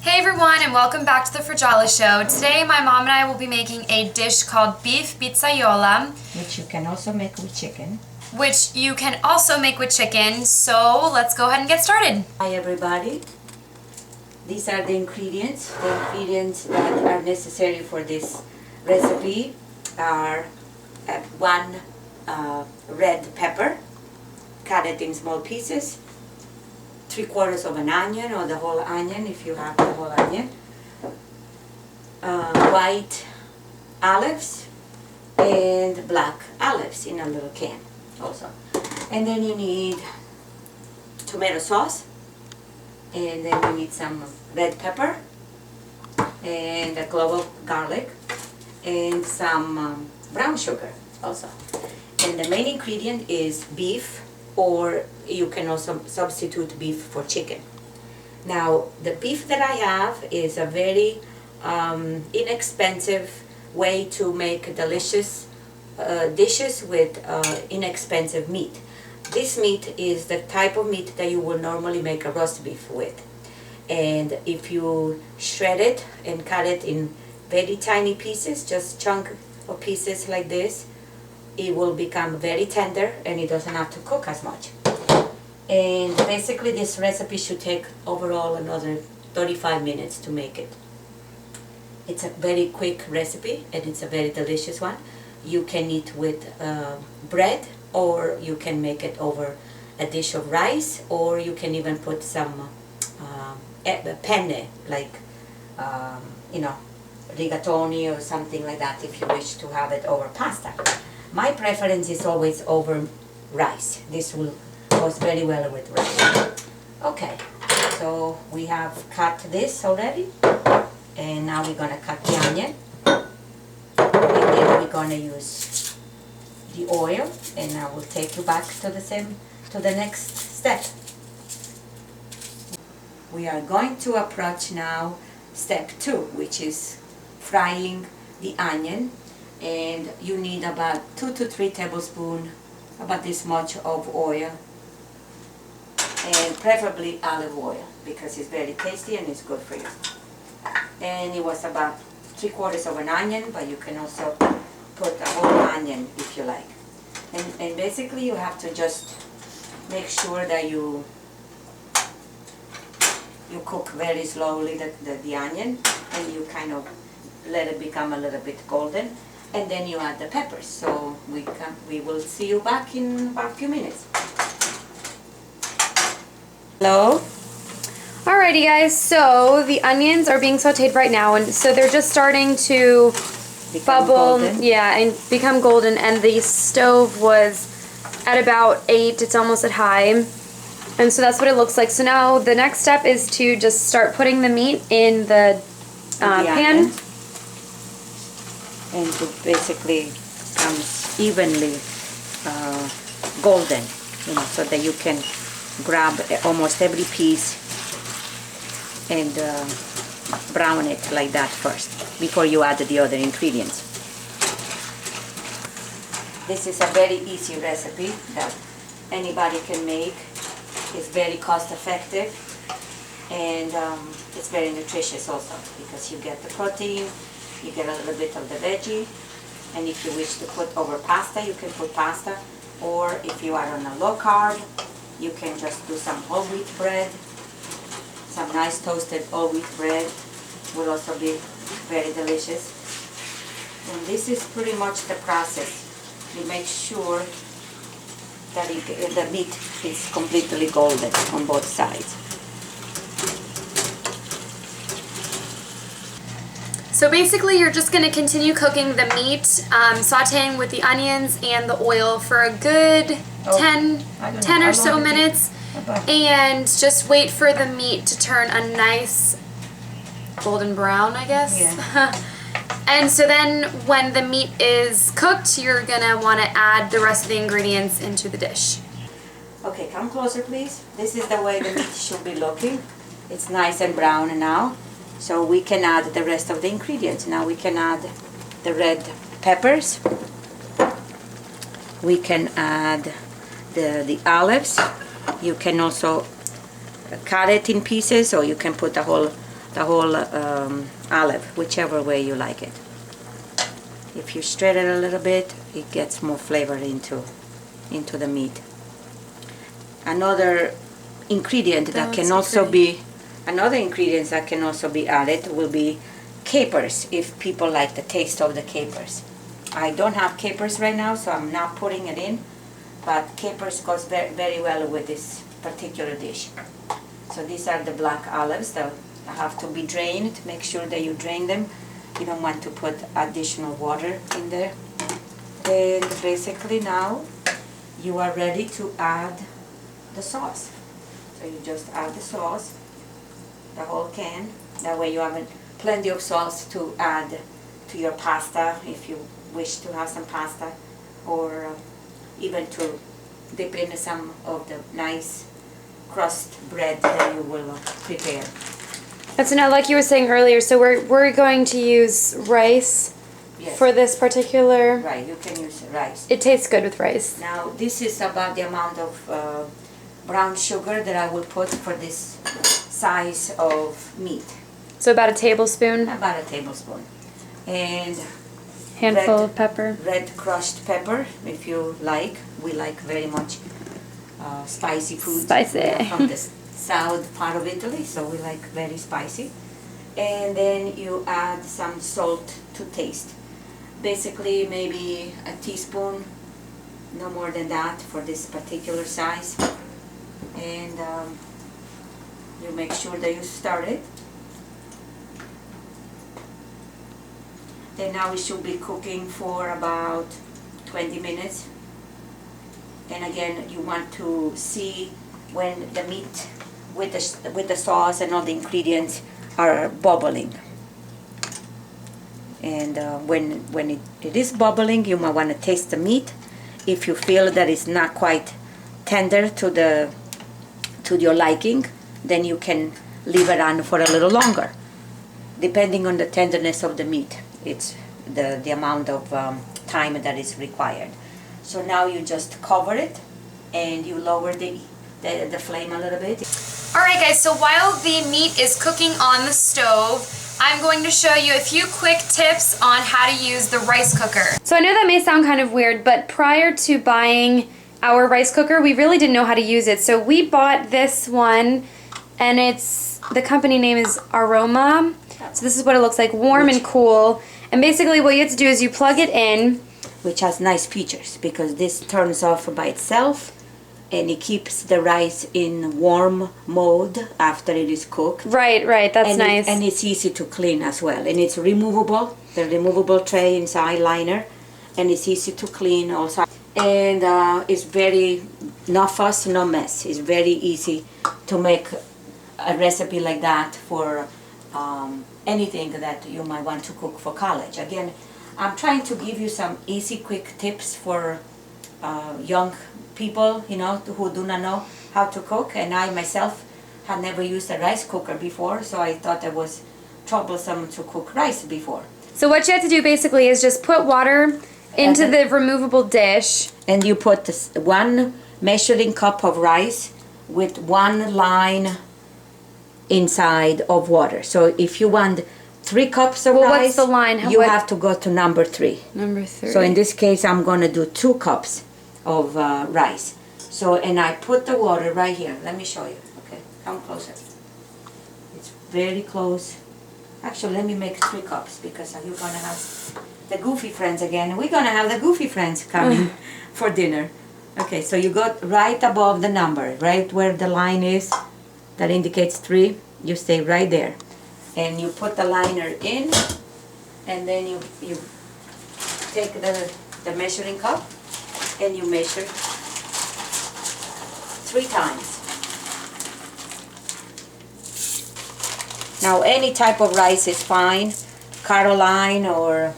Hey everyone, and welcome back to the TheFragialeShow. Today my mom and I will be making a dish called beef pizzaiola. Which you can also make with chicken. So let's go ahead and get started. Hi everybody. These are the ingredients. The ingredients that are necessary for this recipe are one red pepper, cut it in small pieces, 3/4 of an onion or the whole onion if you have the whole onion, white olives and black olives in a little can also. And then you need tomato sauce, and then you need some red pepper and a clove of garlic and some brown sugar also. And the main ingredient is beef, or you can also substitute beef for chicken. Now the beef that I have is a very inexpensive way to make delicious dishes with inexpensive meat. This meat is the type of meat that you will normally make a roast beef with. And if you shred it and cut it in very tiny pieces, just chunk of pieces like this, it will become very tender and it doesn't have to cook as much. And basically this recipe should take overall another 35 minutes to make it. It's a very quick recipe and it's a very delicious one. You can eat with bread, or you can make it over a dish of rice, or you can even put some penne, like rigatoni or something like that, if you wish to have it over pasta. My preference is always over rice. This will goes very well with rice. Okay, so we have cut this already, and now we're gonna cut the onion, and then we're gonna use the oil, and I will take you back to the next step. We are going to approach now step 2, which is frying the onion. And you need about 2 to 3 tablespoons, about this much of oil, and preferably olive oil because it's very tasty and it's good for you. And it was about 3/4 of an onion, but you can also put a whole onion if you like. And basically you have to just make sure that you cook very slowly the onion, and you kind of let it become a little bit golden. And then you add the peppers. So we will see you back in about a few minutes. Hello? Alrighty guys, so the onions are being sauteed right now, and so they're just starting to bubble, golden. yeah, and become golden, and the stove was at about 8, it's almost at high. And so that's what it looks like. So now the next step is to just start putting the meat in the pan. And to basically evenly golden, so that you can grab almost every piece and brown it like that first before you add the other ingredients. This is a very easy recipe that anybody can make. It's very cost effective, and it's very nutritious also because you get the protein, you get a little bit of the veggie, and if you wish to put over pasta, you can put pasta, or if you are on a low carb, you can just do some whole wheat bread. Some nice toasted whole wheat bread will also be very delicious. And this is pretty much the process. You make sure that the meat is completely golden on both sides. So basically you're just going to continue cooking the meat, sauteing with the onions and the oil for a good 10 or so minutes, and just wait for the meat to turn a nice golden brown, I guess. Yeah. And so then when the meat is cooked, you're going to want to add the rest of the ingredients into the dish. Okay, come closer please. This is the way the meat should be looking. It's nice and brown now. So we can add the rest of the ingredients. Now we can add the red peppers. We can add the olives. You can also cut it in pieces, or you can put a whole the whole olive, whichever way you like it. If you stir it a little bit, it gets more flavor into the meat. Another ingredient that can also be added will be capers, if people like the taste of the capers. I don't have capers right now, so I'm not putting it in, but capers goes very well with this particular dish. So these are the black olives that have to be drained. Make sure that you drain them. You don't want to put additional water in there. And basically now you are ready to add the sauce. So you just add the sauce, the whole can. That way you have plenty of sauce to add to your pasta if you wish to have some pasta, or even to dip in some of the nice crust bread that you will prepare. And so now, like you were saying earlier, so we're going to use rice. Yes. For this particular. Right, you can use rice. It tastes good with rice. Now this is about the amount of brown sugar that I will put for this size of meat. So about a tablespoon. About a tablespoon. And handful of pepper. Red crushed pepper, if you like. We like very much spicy food. Spicy. We are from the south part of Italy, so we like very spicy. And then you add some salt to taste. Basically maybe a teaspoon, no more than that for this particular size. And you make sure that you stir it. Then now it should be cooking for about 20 minutes. And again, you want to see when the meat with the sauce and all the ingredients are bubbling. And when it is bubbling, you might want to taste the meat. If you feel that it's not quite tender to your liking, then you can leave it on for a little longer. Depending on the tenderness of the meat, it's the amount of time that is required. So now you just cover it and you lower the flame a little bit. Alright guys, so while the meat is cooking on the stove, I'm going to show you a few quick tips on how to use the rice cooker. So I know that may sound kind of weird, but prior to buying our rice cooker, we really didn't know how to use it. So we bought this one, and the company name is Aroma. So this is what it looks like, warm and cool. And basically what you have to do is you plug it in. Which has nice features, because this turns off by itself, and it keeps the rice in warm mode after it is cooked. Right, that's nice. And it's easy to clean as well. And it's removable, the removable tray inside liner, and it's easy to clean also. And it's very, no fuss, no mess. It's very easy to make a recipe like that for anything that you might want to cook for college. Again, I'm trying to give you some easy, quick tips for young people, who do not know how to cook. And I myself had never used a rice cooker before, so I thought it was troublesome to cook rice before. So what you have to do basically is just put water into the removable dish. And you put one measuring cup of rice with one line inside of water. So if you want 3 cups of rice, what's the line? You have to go to number 3. Number 3. So in this case, I'm going to do 2 cups of rice. So, and I put the water right here. Let me show you. Okay, come closer. It's very close. Actually, let me make 3 cups, because you're going to have the goofy friends again. We're going to have the goofy friends coming for dinner. Okay, so you got right above the number, right where the line is that indicates 3. You stay right there. And you put the liner in, and then you take the measuring cup and you measure 3 times. Now any type of rice is fine, Caroline or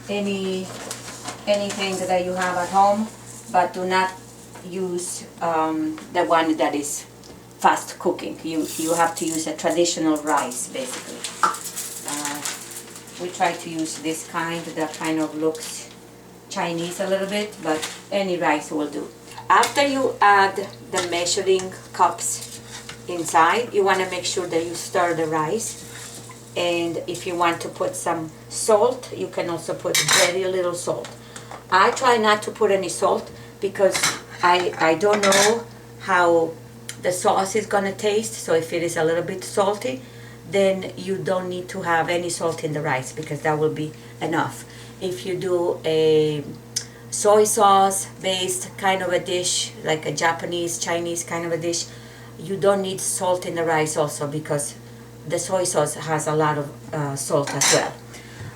anything that you have at home, but do not use the one that is fast cooking. You have to use a traditional rice, basically. We try to use this kind that kind of looks Chinese a little bit, but any rice will do. After you add the measuring cups inside, you want to make sure that you stir the rice And if you want to put some salt, you can also put very little salt. I try not to put any salt because I don't know how the sauce is gonna taste. So if it is a little bit salty, then you don't need to have any salt in the rice because that will be enough. If you do a soy sauce based kind of a dish, like a Japanese, Chinese kind of a dish, you don't need salt in the rice also because the soy sauce has a lot of salt as well.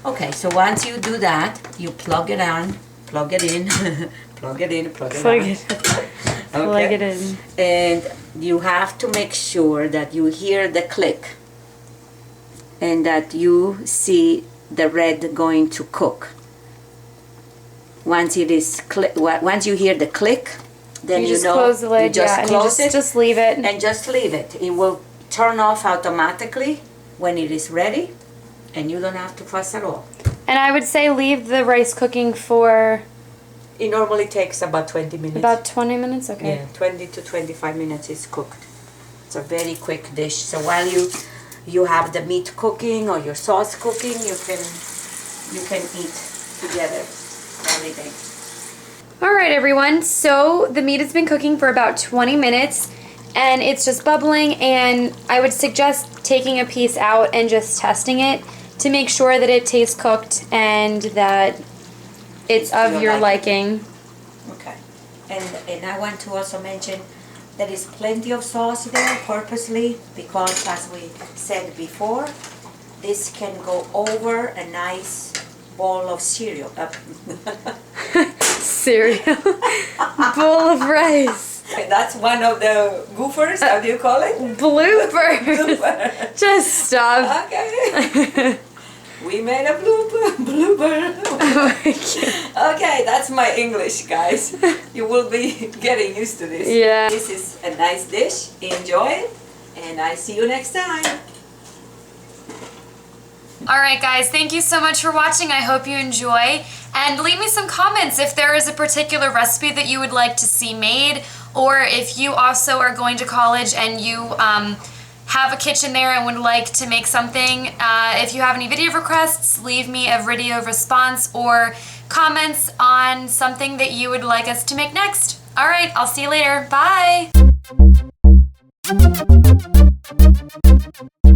Okay, so once you do that, you plug it on, plug it in, plug it in, plug it on. Okay. Plug it in. And you have to make sure that you hear the click and that you see the red going to cook. Once it is once you hear the click, then you know close the lid, you just close it, just leave it, and just leave it. It will turn off automatically when it is ready, and you don't have to fuss at all. And I would say leave the rice cooking for. It normally takes about 20 minutes. About 20 minutes, okay. Yeah, 20 to 25 minutes is cooked. It's a very quick dish. So while you have the meat cooking or your sauce cooking, you can eat together everything. All right, everyone. So the meat has been cooking for about 20 minutes, and it's just bubbling. And I would suggest taking a piece out and just testing it to make sure that it tastes cooked and that it's of your liking. Okay. And I want to also mention there is plenty of sauce there purposely because, as we said before, this can go over a nice bowl of cereal. Cereal. Bowl of rice. That's one of the goofers, how do you call it? Bloopers. Blooper. Just stop. Okay. We made a blooper. Oh my God. Okay, that's my English, guys. You will be getting used to this. Yeah. This is a nice dish. Enjoy it, and I see you next time. Alright guys, thank you so much for watching. I hope you enjoy. And leave me some comments if there is a particular recipe that you would like to see made, or if you also are going to college and you have a kitchen there and would like to make something. If you have any video requests, leave me a video response or comments on something that you would like us to make next. Alright, I'll see you later. Bye!